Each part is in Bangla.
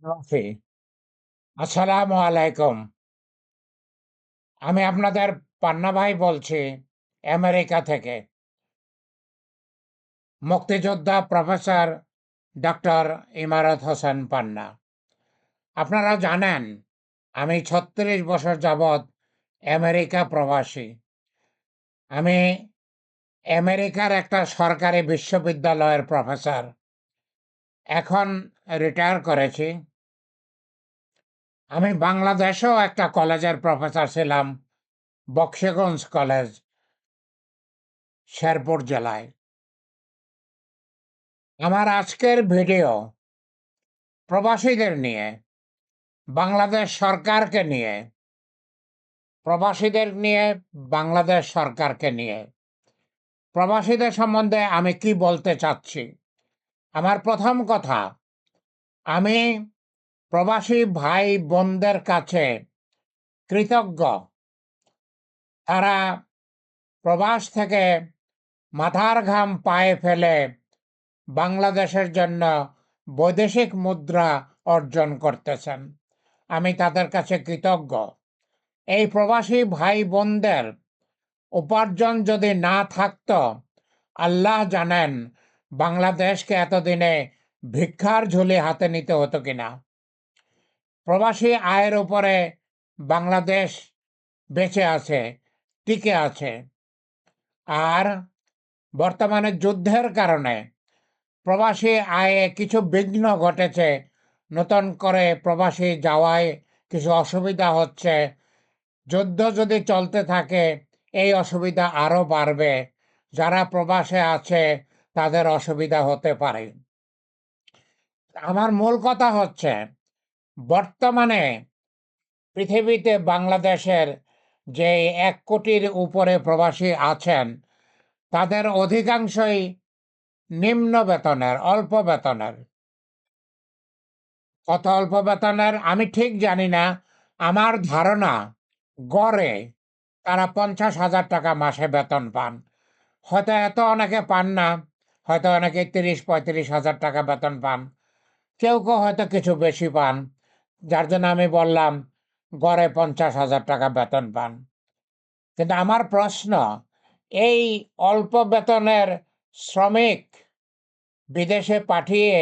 প্রবাসী। আসসালামু আলাইকুম। আমি আপনাদের পান্না ভাই বলছি আমেরিকা থেকে। মুক্তিযোদ্ধা প্রফেসর ডক্টর ইমারত হোসেন পান্না। আপনারা জানেন আমি ৩৬ বছর যাবৎ আমেরিকা প্রবাসী। আমি আমেরিকার একটা সরকারি বিশ্ববিদ্যালয়ের প্রফেসর। এখন রিটায়ার করেছি। আমি বাংলাদেশেও একটা কলেজের প্রফেসর ছিলাম, বক্সিগঞ্জ কলেজ, শেরপুর জেলায়। আমার আজকের ভিডিও প্রবাসীদের নিয়ে, বাংলাদেশ সরকারকে নিয়ে, প্রবাসীদের নিয়ে, বাংলাদেশ সরকারকে নিয়ে। প্রবাসীদের সম্বন্ধে আমি কি বলতে চাচ্ছি? আমার প্রথম কথা, আমি প্রবাসী ভাই বোনদের কাছে কৃতজ্ঞ। তারা প্রবাস থেকে মাথার ঘাম পায়ে ফেলে বাংলাদেশের জন্য বৈদেশিক মুদ্রা অর্জন করতেছেন। আমি তাদের কাছে কৃতজ্ঞ। এই প্রবাসী ভাই বোনদের উপার্জন যদি না থাকতো, আল্লাহ জানেন বাংলাদেশকে এতদিনে ভিক্ষার ঝুলি হাতে নিতে হতো কিনা। প্রবাসী আয়ের উপরে বাংলাদেশ বেঁচে আছে, টিকে আছে। আর বর্তমানে যুদ্ধের কারণে প্রবাসী আয়ে কিছু বিঘ্ন ঘটেছে। নতুন করে প্রবাসী যাওয়ায় কিছু অসুবিধা হচ্ছে। যুদ্ধ যদি চলতে থাকে এই অসুবিধা আরও বাড়বে। যারা প্রবাসে আছে তাদের অসুবিধা হতে পারে। আমার মূল কথা হচ্ছে, বর্তমানে পৃথিবীতে বাংলাদেশের যে ১ কোটির উপরে প্রবাসী আছেন, তাদের অধিকাংশই নিম্ন বেতনের, অল্প বেতনের। কত অল্প বেতনের আমি ঠিক জানি না। আমার ধারণা গড়ে তারা ৫০,০০০ টাকা মাসে বেতন পান। হয়তো এত অনেকে পান না, হয়তো অনেকে ৩০-৩৫,০০০ টাকা বেতন পান। কেউ কেউ হয়তো কিছু বেশি পান, যার জন্য আমি বললাম গড়ে ৫০,০০০ টাকা বেতন পান। কিন্তু আমার প্রশ্ন, এই অল্প বেতনের শ্রমিক বিদেশে পাঠিয়ে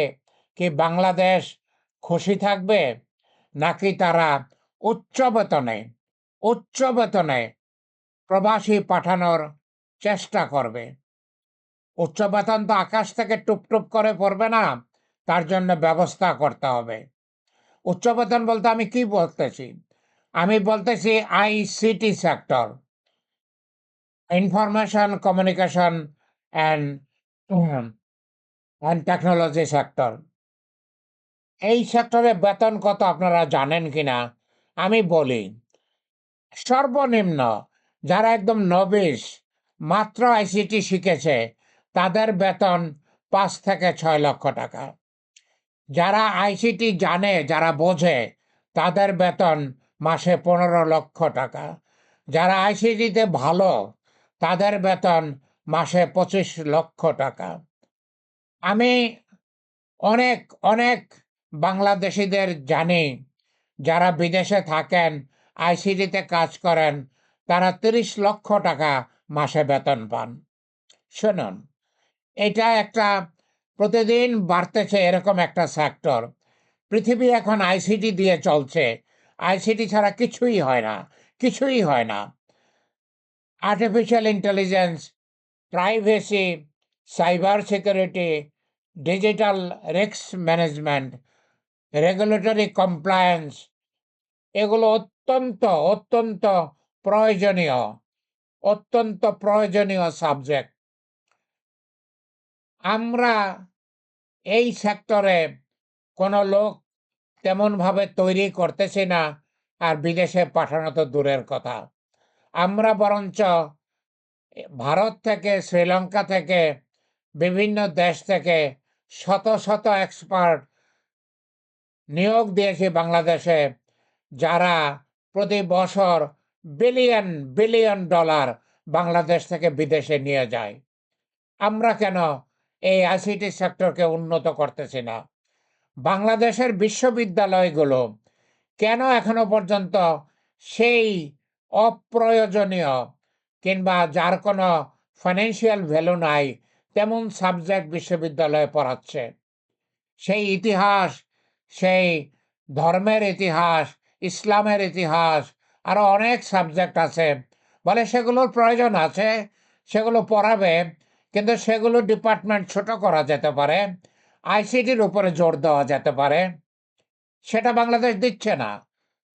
কি বাংলাদেশ খুশি থাকবে, নাকি তারা উচ্চ বেতনে উচ্চ বেতনে প্রবাসী পাঠানোর চেষ্টা করবে? উচ্চ বেতন তো আকাশ থেকে টুপটুপ করে পড়বে না, তার জন্য ব্যবস্থা করতে হবে। উচ্চ বেতন বলতে আমি কি বলতেছি? আমি বলতেছি ICT sector, information communication and technology sector. এই সেক্টরে বেতন কত আপনারা জানেন কিনা আমি বলি। সর্বনিম্ন যারা একদম নবিশ, মাত্র আইসিটি শিখেছে, তাদের বেতন ৫ থেকে ৬ লক্ষ টাকা। যারা আইসিটি জানে, যারা বোঝে, তাদের বেতন মাসে ১৫ লক্ষ টাকা। যারা আইসিটিতে ভালো, তাদের বেতন মাসে ২৫ লক্ষ টাকা। আমি অনেক অনেক বাংলাদেশিদের জানি যারা বিদেশে থাকেন, আইসিটিতে কাজ করেন, তারা ৩০ লক্ষ টাকা মাসে বেতন পান। শুনুন, এটা একটা প্রতিদিন বাড়তেছে এরকম একটা সেক্টর। পৃথিবী এখন আইসিটি দিয়ে চলছে। আইসিটি ছাড়া কিছুই হয় না, কিছুই হয় না। Artificial intelligence, privacy, cyber security, digital risk management, regulatory compliance, এগুলো অত্যন্ত অত্যন্ত প্রয়োজনীয়, অত্যন্ত প্রয়োজনীয় সাবজেক্ট। আমরা এই সেক্টরে কোনো লোক তেমনভাবে তৈরি করতেছি না, আর বিদেশে পাঠানো তো দূরের কথা। আমরা বরঞ্চ ভারত থেকে, শ্রীলঙ্কা থেকে, বিভিন্ন দেশ থেকে শত শত এক্সপার্ট নিয়োগ দিয়েছি বাংলাদেশে, যারা প্রতি বছর বিলিয়ন বিলিয়ন ডলার বাংলাদেশ থেকে বিদেশে নিয়ে যায়। আমরা কেন এই আইসিটি সেক্টরকে উন্নত করতেছি না? বাংলাদেশের বিশ্ববিদ্যালয়গুলো কেন এখনো পর্যন্ত সেই অপ্রয়োজনীয় কিংবা যার কোনো ফাইন্যান্সিয়াল ভ্যালু নাই তেমন সাবজেক্ট বিশ্ববিদ্যালয়ে পড়াচ্ছে? সেই ইতিহাস, সেই ধর্মের ইতিহাস, ইসলামের ইতিহাস, আরও অনেক সাবজেক্ট আছে। বলে সেগুলোর প্রয়োজন আছে, সেগুলো পড়াবে, কিন্তু সেগুলো ডিপার্টমেন্ট ছোট করা যেতে পারে, আইসিটির উপরে জোর দেওয়া যেতে পারে। সেটা বাংলাদেশ দিচ্ছে না।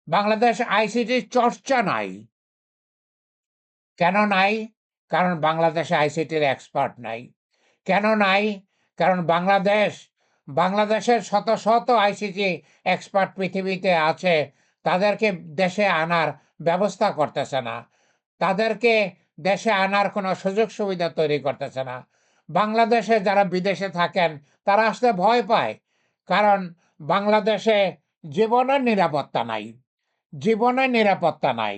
বাংলাদেশ আইসিটির চর্চা নাই। কেন নাই? কারণ বাংলাদেশে আইসিটির এক্সপার্ট নাই। কেন নাই? কারণ বাংলাদেশের শত শত আইসিটি এক্সপার্ট পৃথিবীতে আছে, তাদেরকে দেশে আনার ব্যবস্থা করতেছে না। তাদেরকে দেশে আনার কোনো সুযোগ সুবিধা তৈরি করতেছে না। বাংলাদেশে যারা বিদেশে থাকেন তারা আসতে ভয় পায়, কারণ বাংলাদেশে জীবনের নিরাপত্তা নাই। জীবনের নিরাপত্তা নাই।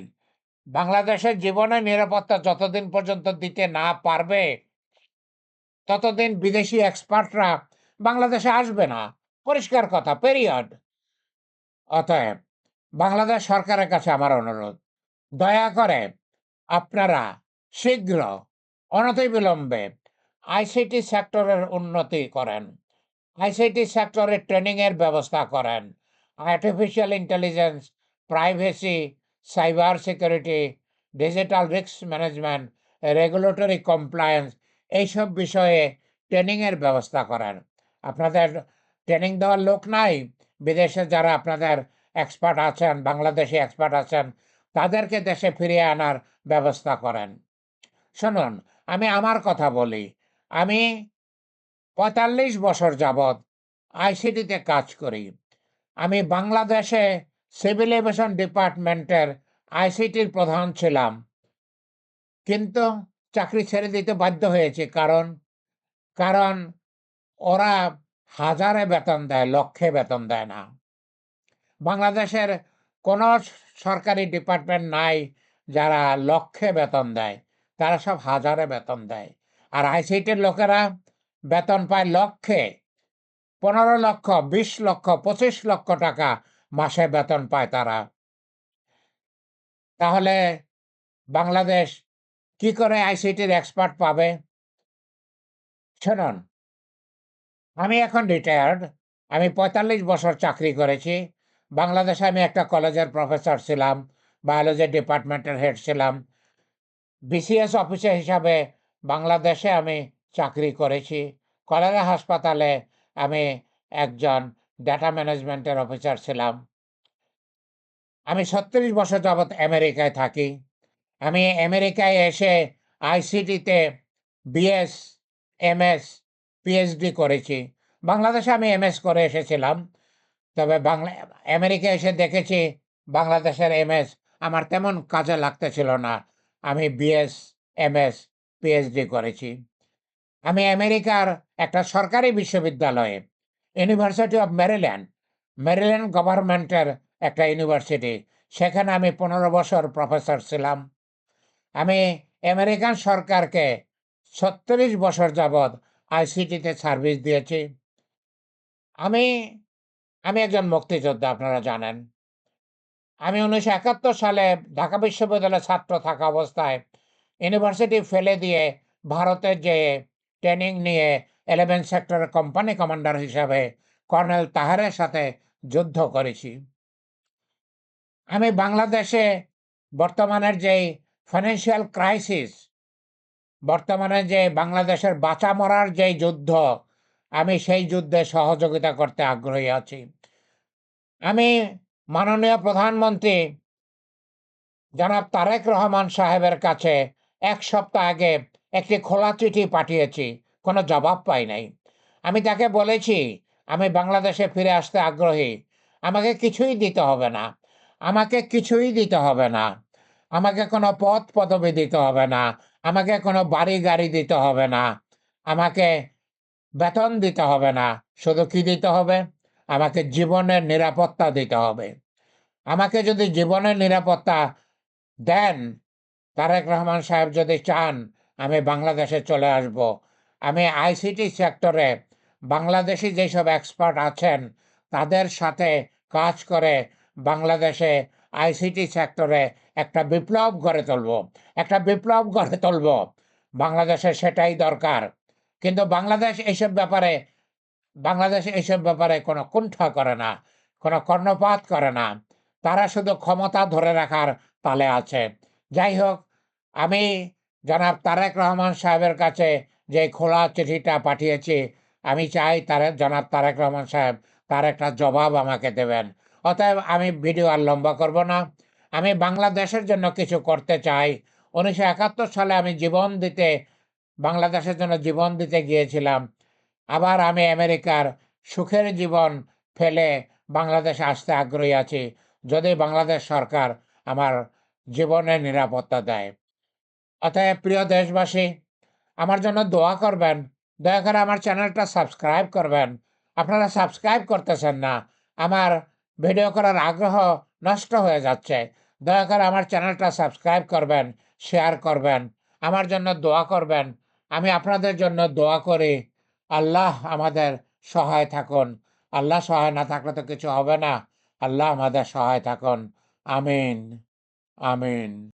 বাংলাদেশের জীবনের নিরাপত্তা যতদিন পর্যন্ত দিতে না পারবে, ততদিন বিদেশি এক্সপার্টরা বাংলাদেশে আসবে না। পরিষ্কার কথা, পেরিয়ড। অতএব বাংলাদেশ সরকারের কাছে আমার অনুরোধ, দয়া করে আপনারা শীঘ্র অনতিবিলম্বে আইসিটি সেক্টরের উন্নতি করেন, আইসিটি সেক্টরে ট্রেনিংয়ের ব্যবস্থা করেন। Artificial intelligence, privacy, cyber security, digital risk management, regulatory compliance, এইসব বিষয়ে ট্রেনিংয়ের ব্যবস্থা করেন। আপনাদের ট্রেনিং দেওয়ার লোক নাই? বিদেশে যারা আপনাদের এক্সপার্ট আছেন, বাংলাদেশি এক্সপার্ট আছেন, তাদেরকে দেশে ফিরিয়ে আনার ব্যবস্থা করেন। শুনুন, আমি আমার কথা বলি। আমি ৪৫ বছর যাবৎ আইসিটিতে কাজ করি। আমি বাংলাদেশে সিভিল এভিয়েশন ডিপার্টমেন্টের আইসিটির প্রধান ছিলাম, কিন্তু চাকরি ছেড়ে দিতে বাধ্য হয়েছি। কারণ কারণ ওরা হাজারে বেতন দেয়, লক্ষে বেতন দেয় না। বাংলাদেশের কোনো সরকারি ডিপার্টমেন্ট নাই যারা লক্ষে বেতন দেয়, তারা সব হাজারে বেতন দেয়। আর আইসিটির লোকেরা বেতন পায় লক্ষে, ১৫ লক্ষ, ২০ লক্ষ, ২৫ লক্ষ টাকা মাসে বেতন পায় তারা। তাহলে বাংলাদেশ কি করে আইসিটির এক্সপার্ট পাবে? শুনুন, আমি এখন রিটায়ার্ড। আমি ৪৫ বছর চাকরি করেছি। বাংলাদেশে আমি একটা কলেজের প্রফেসর ছিলাম, বায়োলজি ডিপার্টমেন্টের হেড ছিলাম। বিসিএস অফিসার হিসাবে বাংলাদেশে আমি চাকরি করেছি। কলেরা হাসপাতালে আমি একজন ডেটা ম্যানেজমেন্টের অফিসার ছিলাম। আমি ৩৬ বছর যাবৎ আমেরিকায় থাকি। আমি আমেরিকায় এসে আইসিটিতে বিএস, এমএস, পিএইচডি করেছি। বাংলাদেশে আমি এমএস করে এসেছিলাম। তবে আমেরিকায় এসে দেখেছি বাংলাদেশের এমএস আমার তেমন কাজে লাগতেছিল না। আমি বিএস, এমএস, পিএইচডি করেছি। আমি আমেরিকার একটা সরকারি বিশ্ববিদ্যালয়ে, ইউনিভার্সিটি অফ মেরিল্যান্ড, মেরিল্যান্ড গভর্নমেন্টের একটা ইউনিভার্সিটি, সেখানে আমি ১৫ বছর প্রফেসর ছিলাম। আমি আমেরিকান সরকারকে ৩৬ বছর যাবৎ আইসিটিতে সার্ভিস দিয়েছি। আমি আমি একজন মুক্তিযোদ্ধা, আপনারা জানেন। আমি ১৯৭১ সালে ঢাকা বিশ্ববিদ্যালয়ের ছাত্র থাকা অবস্থায় ইউনিভার্সিটি ফেলে দিয়ে ভারতে যেয়ে ট্রেনিং নিয়ে 11 সেক্টরের কোম্পানি কমান্ডার হিসাবে কর্নেল তাহেরের সাথে যুদ্ধ করেছি। আমি বাংলাদেশে বর্তমানের যেই ফাইন্যান্সিয়াল ক্রাইসিস, বর্তমানে যে বাংলাদেশের বাঁচা মরার যেই যুদ্ধ, আমি সেই যুদ্ধে সহযোগিতা করতে আগ্রহী আছি। আমি মাননীয় প্রধানমন্ত্রী জনাব তারেক রহমান সাহেবের কাছে ১ সপ্তাহ আগে একটি খোলা চিঠি পাঠিয়েছি, কোনো জবাব পাই নাই। আমি তাকে বলেছি আমি বাংলাদেশে ফিরে আসতে আগ্রহী। আমাকে কিছুই দিতে হবে না। আমাকে কিছুই দিতে হবে না। আমাকে কোনো পদ পদবি দিতে হবে না। আমাকে কোনো বাড়ি গাড়ি দিতে হবে না। আমাকে বেতন দিতে হবে না। শুধু কি দিতে হবে? আমাকে জীবনের নিরাপত্তা দিতে হবে। আমাকে যদি জীবনের নিরাপত্তা দেন, তারেক রহমান সাহেব যদি চান, আমি বাংলাদেশে চলে আসব। আমি আইসিটি সেক্টরে বাংলাদেশি যেসব এক্সপার্ট আছেন তাদের সাথে কাজ করে বাংলাদেশে আইসিটি সেক্টরে একটা বিপ্লব গড়ে তুলব, একটা বিপ্লব গড়ে তুলব। বাংলাদেশে সেটাই দরকার। কিন্তু বাংলাদেশ এইসব ব্যাপারে কোনো কুণ্ঠা করে না, কোনো কর্ণপাত করে না। তারা শুধু ক্ষমতা ধরে রাখার তালে আছে। যাই হোক, আমি জনাব তারেক রহমান সাহেবের কাছে যে খোলা চিঠিটা পাঠিয়েছি, আমি চাই জনাব তারেক রহমান সাহেব তার একটা জবাব আমাকে দেবেন। অতএব আমি ভিডিও আর লম্বা করব না। আমি বাংলাদেশের জন্য কিছু করতে চাই। 1971 সালে আমি বাংলাদেশের জন্য জীবন দিতে গিয়েছিলাম। আবার আমি আমেরিকার সুখের জীবন ফেলে বাংলাদেশে আসতে আগ্রহী আছি, যদি বাংলাদেশ সরকার আমার জীবনের নিরাপত্তা দেয়। অতএব প্রিয় দেশবাসী, আমার জন্য দোয়া করবেন। দয়া করে আমার চ্যানেলটা সাবস্ক্রাইব করবেন। আপনারা সাবস্ক্রাইব করতেছেন না। আমার ভিডিও করার আগ্রহ নষ্ট হয়ে যাচ্ছে। দয়া করে আমার চ্যানেলটা সাবস্ক্রাইব করবেন, শেয়ার করবেন, আমার জন্য দোয়া করবেন। আমি আপনাদের জন্য দোয়া করি। আল্লাহ আমাদের সহায় থাকুন। আল্লাহ সহায় না থাকলে তো কিছু হবে না। আল্লাহ আমাদের সহায় থাকুন। আমিন, আমিন।